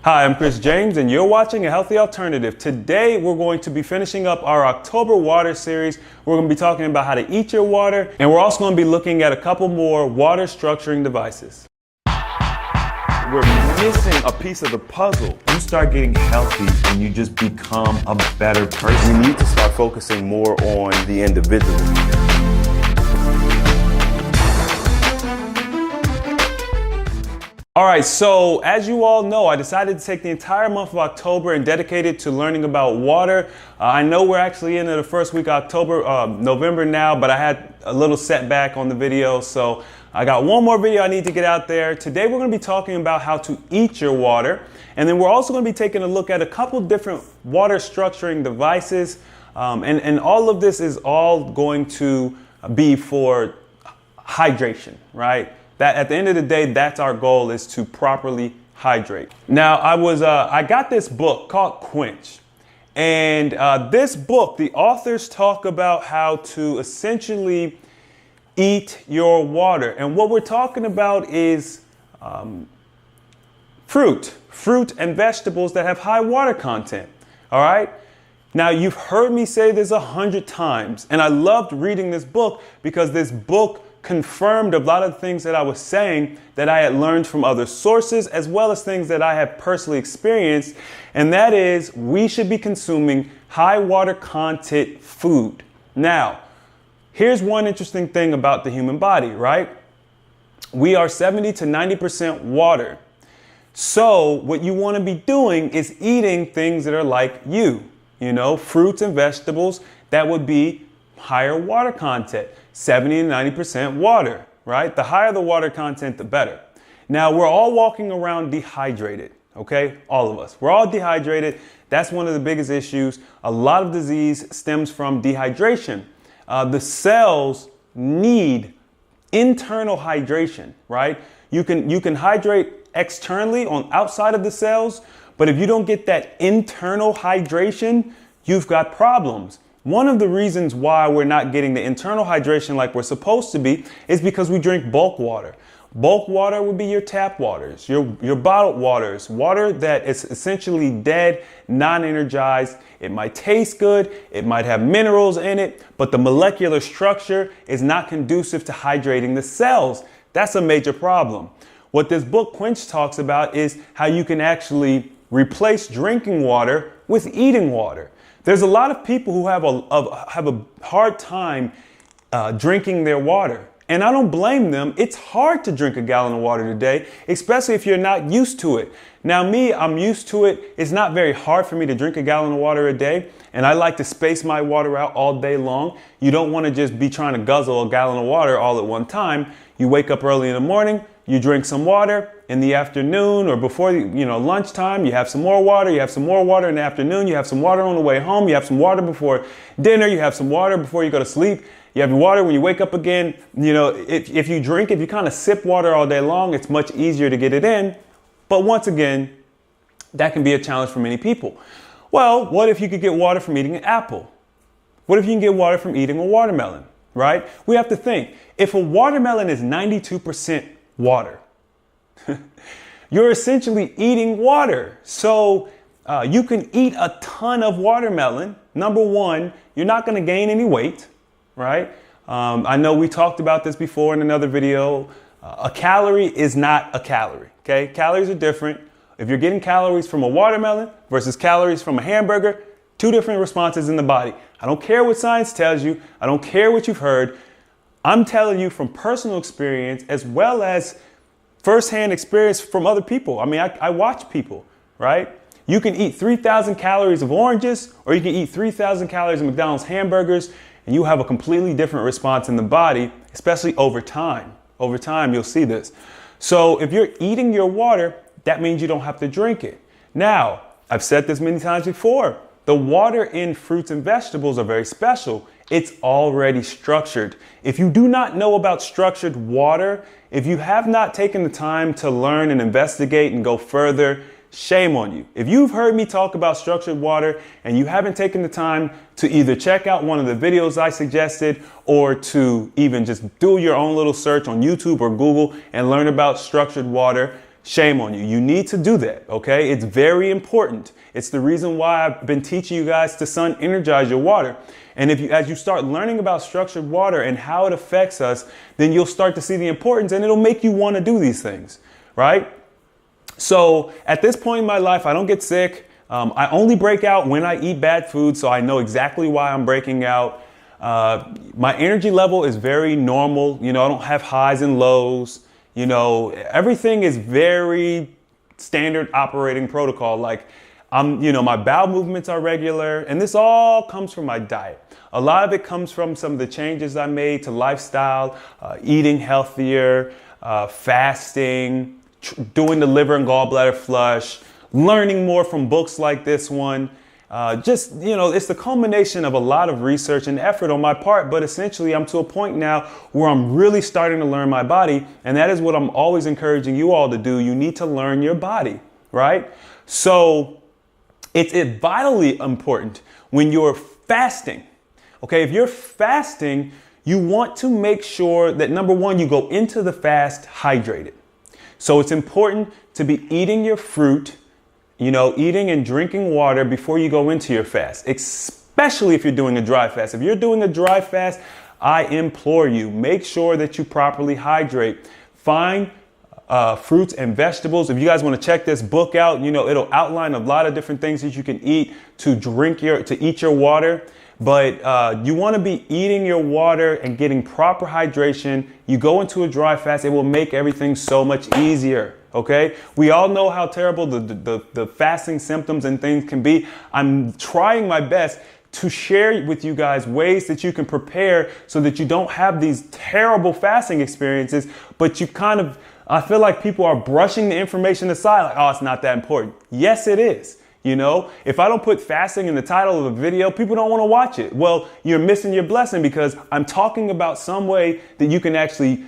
Hi, I'm Chris James and you're watching A Healthy Alternative. Today we're going to be finishing up our October water series. We're going to be talking about how to eat your water, and we're also going to be looking at a couple more water structuring devices. We're missing a piece of the puzzle. You start getting healthy and you just become a better person. We need to start focusing more on the individual. All right, so as you all know, I decided to take the entire month of October and dedicate it to learning about water. I know we're actually into the first week of November now, but I had a little setback on the video, so I got one more video I need to get out there. Today we're going to be talking about how to eat your water, and then we're also going to be taking a look at a couple different water structuring devices, and all of this is all going to be for hydration, right? That at the end of the day, that's our goal, is to properly hydrate. Now, I got this book called Quench. And this book, the authors talk about how to essentially eat your water. And what we're talking about is fruit and vegetables that have high water content. All right. Now, you've heard me say this 100 times, and I loved reading this book because this book confirmed a lot of things that I was saying that I had learned from other sources, as well as things that I have personally experienced. And that is, we should be consuming high water content food. Now, here's one interesting thing about the human body, right? We are 70 to 90% water. So what you want to be doing is eating things that are like you know, fruits and vegetables that would be higher water content. 70 to 90% water, right? The higher the water content, the better. Now, we're all walking around dehydrated, okay? All of us. We're all dehydrated. That's one of the biggest issues. A lot of disease stems from dehydration. The cells need internal hydration, right? You can hydrate externally on outside of the cells, but if you don't get that internal hydration, you've got problems. One of the reasons why we're not getting the internal hydration like we're supposed to be is because we drink bulk water. Bulk water would be your tap waters, your bottled waters, water that is essentially dead, non-energized. It might taste good, it might have minerals in it, but the molecular structure is not conducive to hydrating the cells. That's a major problem. What this book Quench talks about is how you can actually replace drinking water with eating water. There's a lot of people who have a hard time drinking their water. And I don't blame them. It's hard to drink a gallon of water today, especially if you're not used to it. Now, me, I'm used to it. It's not very hard for me to drink a gallon of water a day. And I like to space my water out all day long. You don't want to just be trying to guzzle a gallon of water all at one time. You wake up early in the morning, you drink some water. In the afternoon or before lunchtime, you have some more water. You have some more water in the afternoon. You have some water on the way home. You have some water before dinner. You have some water before you go to sleep. You have water when you wake up again. You know, if you drink, if you kind of sip water all day long, it's much easier to get it in. But once again, that can be a challenge for many people. Well, what if you could get water from eating an apple? What if you can get water from eating a watermelon, right? We have to think, if a watermelon is 92% water, you're essentially eating water. So you can eat a ton of watermelon. Number one, you're not going to gain any weight, right? I know we talked about this before in another video. A calorie is not a calorie, okay? Calories are different. If you're getting calories from a watermelon versus calories from a hamburger, two different responses in the body. I don't care what science tells you. I don't care what you've heard. I'm telling you from personal experience, as well as firsthand experience from other people. I mean, I watch people, right? You can eat 3,000 calories of oranges, or you can eat 3,000 calories of McDonald's hamburgers, and you have a completely different response in the body, especially over time. Over time, you'll see this. So if you're eating your water, that means you don't have to drink it. Now, I've said this many times before, the water in fruits and vegetables are very special. It's already structured. If you do not know about structured water, if you have not taken the time to learn and investigate and go further, shame on you. If you've heard me talk about structured water and you haven't taken the time to either check out one of the videos I suggested or to even just do your own little search on YouTube or Google and learn about structured water, shame on you. You need to do that, okay? It's very important. It's the reason why I've been teaching you guys to sun energize your water. And as you start learning about structured water and how it affects us, then you'll start to see the importance and it'll make you want to do these things, right? So at this point in my life, I don't get sick. I only break out when I eat bad food, so I know exactly why I'm breaking out. My energy level is very normal. I don't have highs and lows. Everything is very standard operating protocol. Like my bowel movements are regular, and this all comes from my diet. A lot of it comes from some of the changes I made to lifestyle, eating healthier, fasting, doing the liver and gallbladder flush, learning more from books like this one. It's the culmination of a lot of research and effort on my part, but essentially I'm to a point now where I'm really starting to learn my body. And that is what I'm always encouraging you all to do. You need to learn your body, right? So it's vitally important when you're fasting. Okay, if you're fasting, you want to make sure that number one, you go into the fast hydrated. So it's important to be eating your fruit, eating and drinking water before you go into your fast, especially if you're doing a dry fast. If you're doing a dry fast, I implore you, make sure that you properly hydrate. Find fruits and vegetables. If you guys want to check this book out, it'll outline a lot of different things that you can eat to eat your water. But you want to be eating your water and getting proper hydration. You go into a dry fast, it will make everything so much easier. Okay, we all know how terrible the fasting symptoms and things can be. I'm trying my best to share with you guys ways that you can prepare so that you don't have these terrible fasting experiences, but I feel like people are brushing the information aside like, oh, it's not that important. Yes, it is. If I don't put fasting in the title of a video, people don't want to watch it. Well, you're missing your blessing because I'm talking about some way that you can actually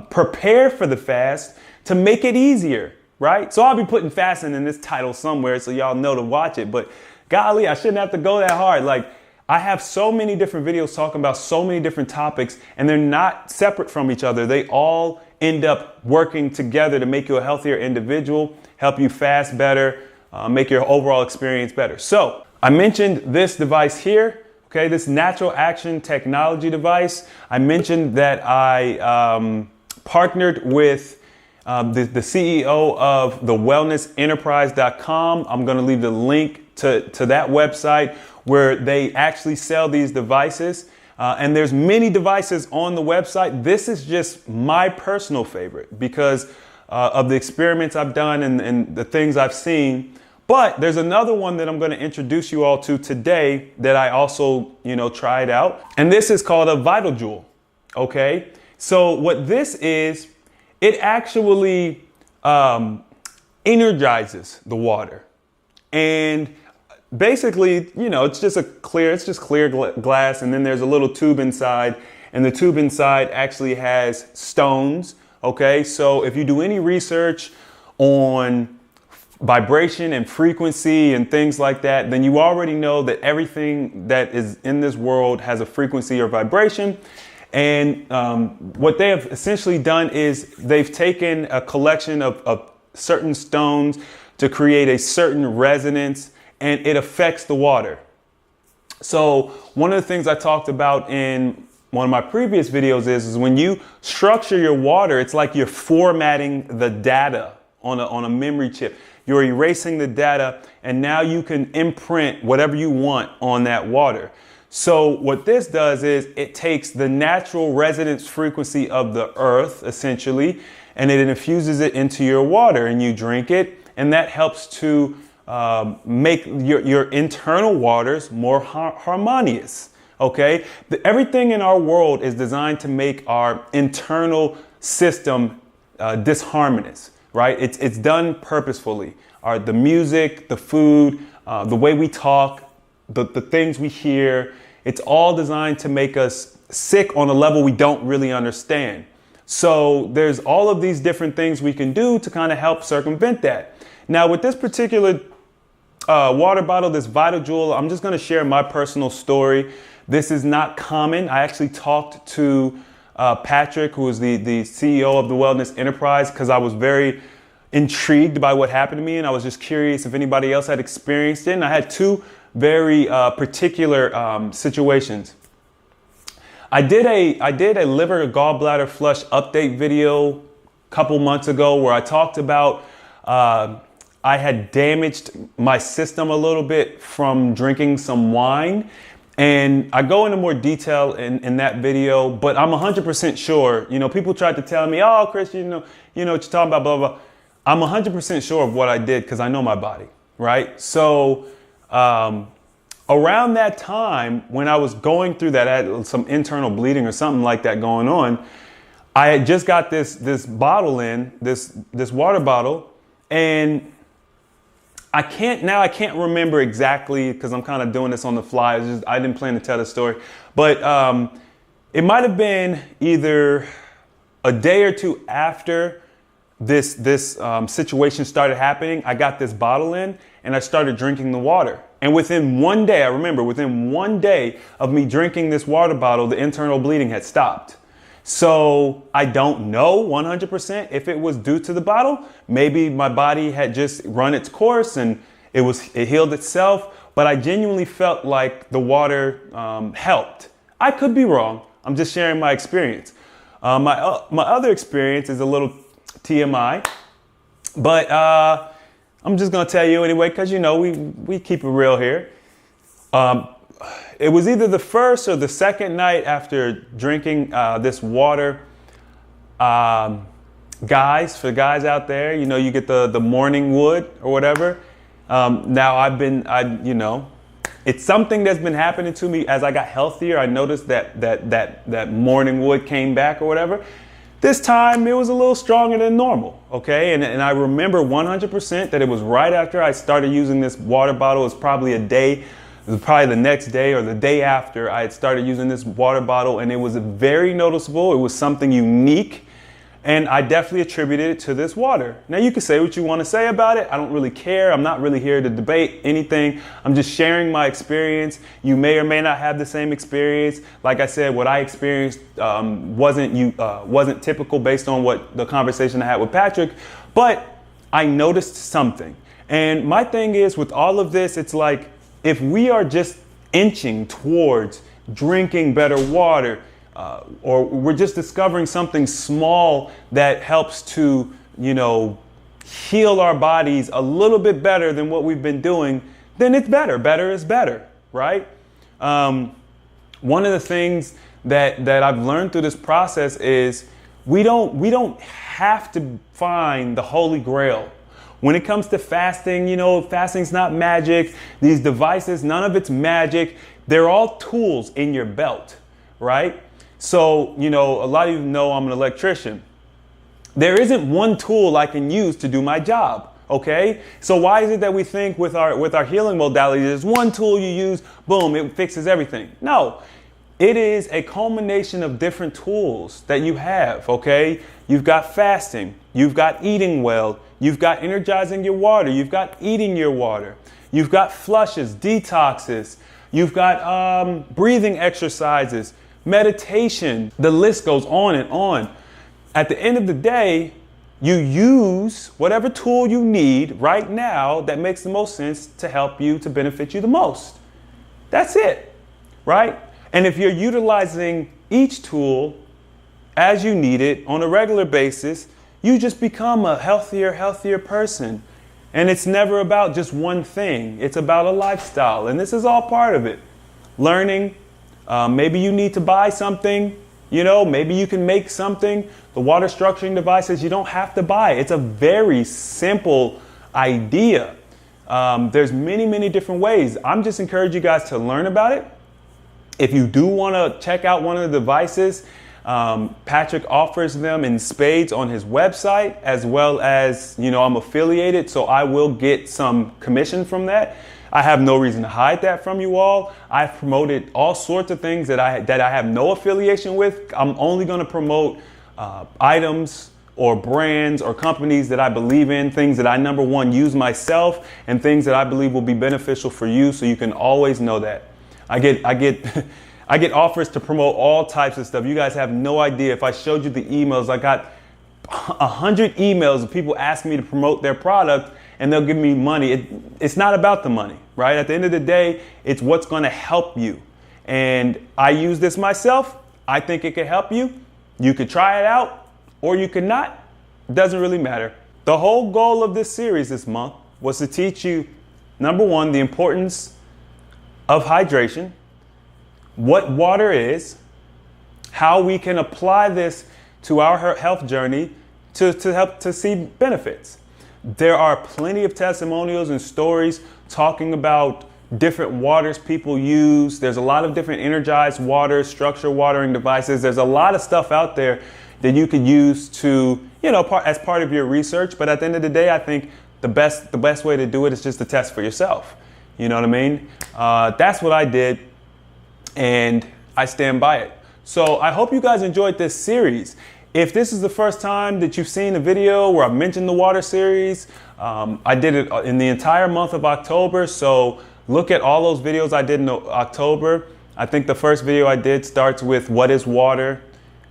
prepare for the fast to make it easier, right? So I'll be putting fasting in this title somewhere so y'all know to watch it. But golly, I shouldn't have to go that hard. Like, I have so many different videos talking about so many different topics, and they're not separate from each other. They all end up working together to make you a healthier individual, help you fast better, make your overall experience better. So I mentioned this device here, okay, this natural action technology device. I mentioned that I partnered with the CEO of the wellnessenterprise.com. I'm going to leave the link to that website where they actually sell these devices. And there's many devices on the website. This is just my personal favorite because of the experiments I've done and the things I've seen. But there's another one that I'm going to introduce you all to today that I also, tried out. And this is called a Vital Jewel. Okay. So what this is, it actually energizes the water. And basically, it's just clear glass. And then there's a little tube inside. And the tube inside actually has stones. Okay. So if you do any research on vibration and frequency and things like that, then you already know that everything that is in this world has a frequency or vibration. And what they have essentially done is they've taken a collection of certain stones to create a certain resonance, and it affects the water. So one of the things I talked about in one of my previous videos is when you structure your water, it's like you're formatting the data on a memory chip. You're erasing the data, and now you can imprint whatever you want on that water. So what this does is it takes the natural resonance frequency of the earth, essentially, and it infuses it into your water, and you drink it, and that helps to make your internal waters more harmonious. Okay? Everything in our world is designed to make our internal system disharmonious. Right? It's done purposefully. The music, the food, the way we talk, the things we hear, it's all designed to make us sick on a level we don't really understand. So there's all of these different things we can do to kind of help circumvent that. Now with this particular water bottle, this Vital Jewel, I'm just going to share my personal story. This is not common. I actually talked to Patrick, who is the CEO of the Wellness Enterprise, because I was very intrigued by what happened to me, and I was just curious if anybody else had experienced it. And I had two very particular situations. I did a liver gallbladder flush update video a couple months ago where I talked about I had damaged my system a little bit from drinking some wine. And I go into more detail in that video, but I'm 100% sure, people tried to tell me, oh, Chris, you know what you're talking about, blah, blah. I'm 100% sure of what I did because I know my body, right? So around that time when I was going through that, I had some internal bleeding or something like that going on. I had just got this bottle this water bottle, and I can't remember exactly because I'm kind of doing this on the fly. I didn't plan to tell the story, but it might have been either a day or two after this situation started happening. I got this bottle in and I started drinking the water. And within one day, I remember within one day of me drinking this water bottle, the internal bleeding had stopped. So I don't know 100% if it was due to the bottle. Maybe my body had just run its course and it healed itself. But I genuinely felt like the water helped. I could be wrong. I'm just sharing my experience. My other experience is a little TMI, but I'm just gonna tell you anyway because we keep it real here. It was either the first or the second night after drinking this water. Guys, for guys out there, you get the morning wood or whatever. Now it's something that's been happening to me as I got healthier. I noticed that morning wood came back or whatever. This time it was a little stronger than normal, okay? And I remember 100% that it was right after I started using this water bottle. It was probably the next day or the day after I had started using this water bottle, and it was very noticeable. It was something unique, and I definitely attributed it to this water. Now you can say what you want to say about it. I don't really care. I'm not really here to debate anything. I'm just sharing my experience. You may or may not have the same experience. Like I said, what I experienced wasn't typical based on what the conversation I had with Patrick, but I noticed something. And my thing is with all of this, it's like, if we are just inching towards drinking better water, or we're just discovering something small that helps to, heal our bodies a little bit better than what we've been doing, then it's better. Better is better, right? One of the things that I've learned through this process is we don't have to find the Holy Grail. When it comes to fasting, fasting's not magic. These devices, none of it's magic. They're all tools in your belt, right? So, a lot of you know I'm an electrician. There isn't one tool I can use to do my job, okay? So why is it that we think with our healing modality, there's one tool you use, boom, it fixes everything? No, it is a culmination of different tools that you have, okay? You've got fasting, you've got eating well, you've got energizing your water, you've got eating your water, you've got flushes, detoxes, you've got breathing exercises, meditation. The list goes on and on. At the end of the day, you use whatever tool you need right now that makes the most sense to help you, to benefit you the most. That's it, right? And if you're utilizing each tool as you need it on a regular basis, you just become a healthier person. And it's never about just one thing. It's about a lifestyle. And this is all part of it. Learning, maybe you need to buy something, maybe you can make something. The water structuring devices, you don't have to buy. It's a very simple idea. There's many different ways. I'm just encouraging you guys to learn about it. If you do want to check out one of the devices, Patrick offers them in spades on his website, as well as, I'm affiliated, so I will get some commission from that. I have no reason to hide that from you all. I've promoted all sorts of things that I have no affiliation with. I'm only going to promote items or brands or companies that I believe in, things that I, number one, use myself, and things that I believe will be beneficial for you, so you can always know that. I get offers to promote all types of stuff. You guys have no idea. If I showed you the emails, I got 100 emails of people asking me to promote their product, and they'll give me money. It's not about the money, right? At the end of the day, it's what's going to help you. And I use this myself. I think it could help you. You could try it out, or you could not. It doesn't really matter. The whole goal of this series this month was to teach you, number one, the importance of hydration, what water is, how we can apply this to our health journey to help to see benefits. There are plenty of testimonials and stories talking about different waters people use. There's a lot of different energized waters, structure watering devices. There's a lot of stuff out there that you could use to, as part of your research. But at the end of the day, I think the best way to do it is just to test for yourself. You know what I mean? That's what I did, and I stand by it. So I hope you guys enjoyed this series. If this is the first time that you've seen a video where I've mentioned the water series, I did it in the entire month of October. So look at all those videos I did in October. I think the first video I did starts with what is water.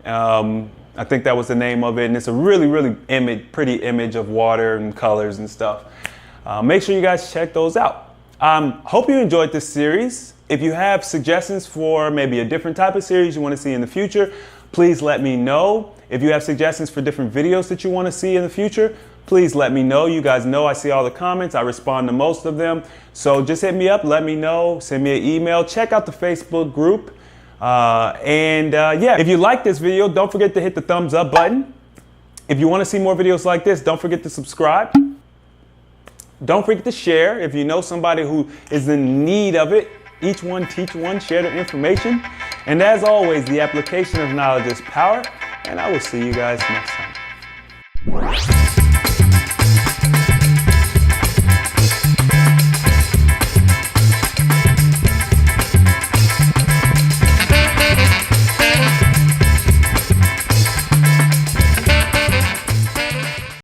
I think that was the name of it. And it's a really, really pretty image of water and colors and stuff. Make sure you guys check those out. Hope you enjoyed this series. If you have suggestions for maybe a different type of series you want to see in the future, please let me know. If you have suggestions for different videos that you want to see in the future, please let me know. You guys know I see all the comments. I respond to most of them. So just hit me up, let me know, send me an email. Check out the Facebook group. Yeah, if you like this video, don't forget to hit the thumbs up button. If you want to see more videos like this, don't forget to subscribe. Don't forget to share if you know somebody who is in need of it. Each one, teach one, share the information. And as always, the application of knowledge is power. And I will see you guys next time.